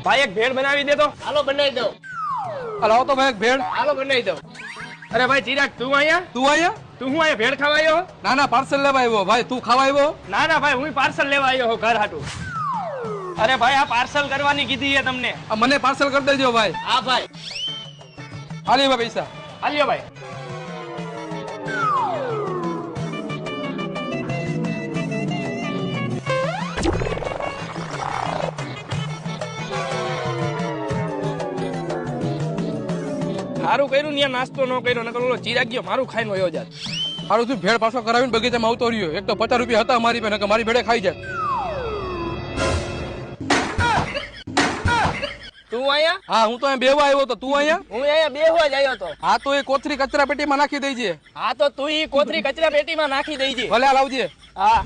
ભાઈ એક ભેળ બનાવી દે તો. હાલો બનાવી દો. લાવો તો ભાઈ એક ભેળ. હાલો બનાવી દો. અરે ભાઈ ચિરાગ તું અહીંયા? તું અહીંયા? તું હું અહીંયા ભેળ ખાવા આવ્યો? ના ના પાર્સલ લેવા આવ્યો ભાઈ. તું ખાવા આવ્યો? ના ના ભાઈ હું પાર્સલ લેવા આવ્યો હું ઘર હાટું. અરે ભાઈ આ પાર્સલ કરવાની કીધી છે તમને. આ મને પાર્સલ કરી દેજો ભાઈ. હા ભાઈ. હાલી ભાઈ પૈસા. હાલ્યો ભાઈ. સારું કર્યું ને નાસ્તો ન કર્યો નકર ઓલો ચિરાગ ગયો મારું ખાઈને વયો જાત. સારું તું ભેળ પાછો કરાવીને બગીચામાં આવતો રહ્યો. એક તો 50 રૂપિયા હતા મારી પાસે કે મારી ભેળે ખાઈ જાય. તું અહીંયા? હા હું તો અહીંયા બેવા આવ્યો તો. તું અહીંયા? હું અહીંયા બેહવા જ આવ્યો તો. હા તો એ કોથરી કચરા પેટીમાં નાખી દેજે. હા તો તું ઈ કોથરી કચરા પેટીમાં નાખી દેજે. ભલે આ લાવજે. હા